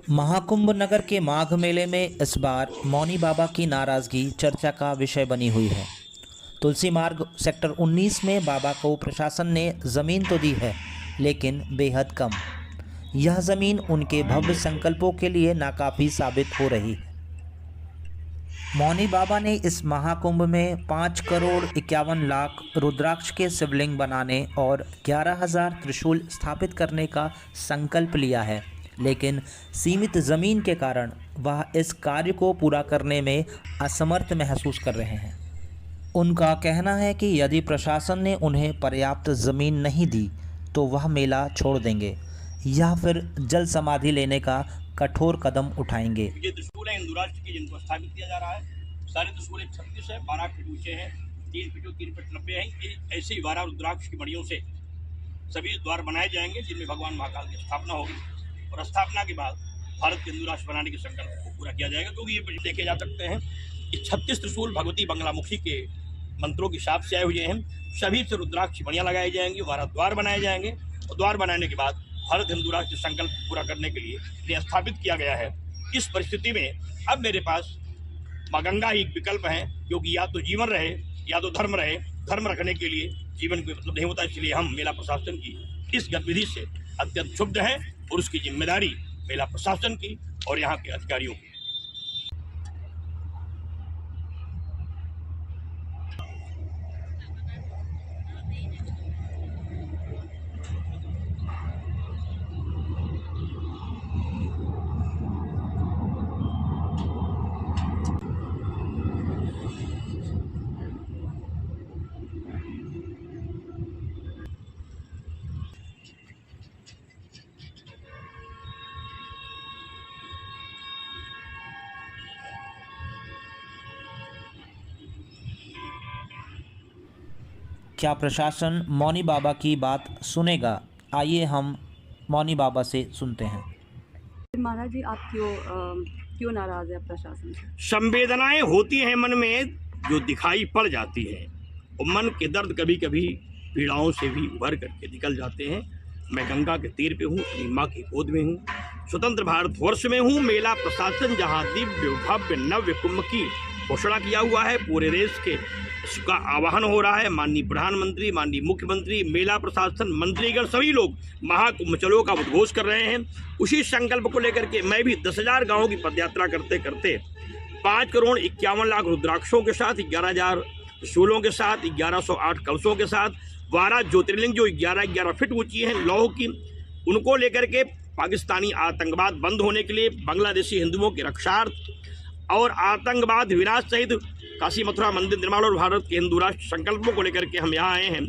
महाकुंभ नगर के माघ मेले में इस बार मौनी बाबा की नाराज़गी चर्चा का विषय बनी हुई है। तुलसी मार्ग सेक्टर 19 में बाबा को प्रशासन ने ज़मीन तो दी है, लेकिन बेहद कम। यह ज़मीन उनके भव्य संकल्पों के लिए नाकाफ़ी साबित हो रही है। मौनी बाबा ने इस महाकुंभ में 5 करोड़ 51 लाख रुद्राक्ष के शिवलिंग बनाने और 11,000 त्रिशूल स्थापित करने का संकल्प लिया है, लेकिन सीमित ज़मीन के कारण वह इस कार्य को पूरा करने में असमर्थ महसूस कर रहे हैं। उनका कहना है कि यदि प्रशासन ने उन्हें पर्याप्त ज़मीन नहीं दी तो वह मेला छोड़ देंगे या फिर जल समाधि लेने का कठोर कदम उठाएंगे। ये त्रिशूल है हिंदुराष्ट्र की, जिनको स्थापित किया जा रहा है। सारे त्रिशूल 36 है, 12 फीट ऊंचे हैं, 3 फीट 3 फीट 90 हैं। ये ऐसे ही 12 रुद्राक्ष की मड़ियों से सभी द्वार बनाए जाएंगे, जिनमें भगवान महाकाल की स्थापना होगी। और स्थापना के बाद भारत के हिंदू राष्ट्र बनाने के संकल्प को पूरा किया जाएगा। क्योंकि ये देखे जा सकते हैं कि 36 त्रिशूल भगवती बंगलामुखी के मंत्रों के शाप से आए हुए हैं। सभी से रुद्राक्ष मणियाँ लगाई जाएंगी, 12 द्वार बनाए जाएंगे। और द्वार बनाने के बाद भारत हिंदू राष्ट्र संकल्प पूरा करने के लिए स्थापित किया गया है। इस परिस्थिति में अब मेरे पास माँ गंगा ही एक विकल्प है, क्योंकि या तो जीवन रहे या तो धर्म रहे। धर्म रखने के लिए जीवन कोई मतलब नहीं होता, इसलिए हम मेला प्रशासन की इस गतिविधि से अत्यंत क्षुब्ध हैं और उसकी जिम्मेदारी मेला प्रशासन की और यहाँ के अधिकारियों की। क्या प्रशासन मौनी बाबा की बात सुनेगा? आइए हम मौनी बाबा से सुनते हैं। महाराज जी, आप क्यों नाराज है प्रशासन से? संवेदनाएं होती हैं मन में जो दिखाई पड़ जाती हैं, और मन के दर्द कभी कभी पीड़ाओं से भी उभर करके निकल जाते हैं। मैं गंगा के तीर पे हूँ, अपनी माँ की गोद में हूँ, स्वतंत्र भारतवर्ष में हूँ। मेला प्रशासन जहाँ दिव्य भव्य नव्य कुंभ की घोषणा किया हुआ है, पूरे देश के इसका आह्वान हो रहा है। माननीय प्रधानमंत्री, माननीय मुख्यमंत्री, मेला प्रशासन, मंत्रीगण सभी लोग महाकुंभ चलो का उद्घोष कर रहे हैं। उसी संकल्प को लेकर के मैं भी 10,000 गांवों की पदयात्रा करते करते 5 करोड़ 51 लाख रुद्राक्षों के साथ, 11,000 त्रिशूलों के साथ, 1108 कलशों के साथ, 12 ज्योतिर्लिंग जो 11-11 फीट ऊंची हैं लौह की, उनको लेकर के पाकिस्तानी आतंकवाद बंद होने के लिए, बांग्लादेशी हिंदुओं के रक्षार्थ और आतंकवाद विनाश सहित काशी मथुरा मंदिर निर्माण और भारत के हिंदू राष्ट्र संकल्पों को लेकर के हम यहाँ आए हैं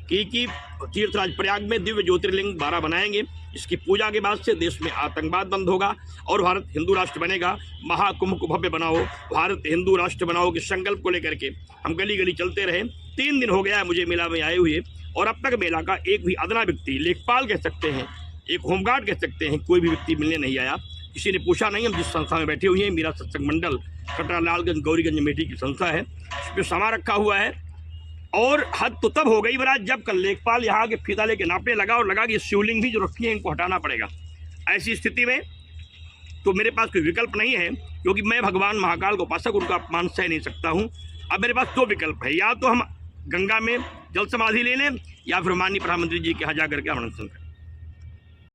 कि तीर्थराज प्रयाग में दिव्य ज्योतिर्लिंग 12 बनाएंगे। इसकी पूजा के बाद से देश में आतंकवाद बंद होगा और भारत हिंदू राष्ट्र बनेगा। महाकुंभ को भव्य बनाओ, भारत हिंदू राष्ट्र बनाओ के संकल्प को लेकर के हम गली गली चलते रहे। 3 दिन हो गया है मुझे मेला में आए हुए, और अब तक मेला का एक भी अदना व्यक्ति, लेखपाल कह सकते हैं, एक होमगार्ड कह सकते हैं, कोई भी व्यक्ति मिलने नहीं आया। किसी ने पूछा नहीं। हम जिस संस्था में बैठे हुए हैं, मेरा सत्संग मंडल कटरा लालगंज गौरीगंज मेठी की संस्था है, इस पर सामान रखा हुआ है। और हद तो तब हो गई महाराज जब कल लेखपाल यहाँ के फीता लेके नापने लगा और लगा कि शिवलिंग भी जो रखी है इनको हटाना पड़ेगा। ऐसी स्थिति में तो मेरे पास कोई विकल्प नहीं है, क्योंकि मैं भगवान महाकाल को उपासक, उनका अपमान सह नहीं सकता हूँ। अब मेरे पास 2 विकल्प है, या तो हम गंगा में जल समाधि ले लें या फिर माननीय प्रधानमंत्री जी के यहाँ जा करके अनशन करें।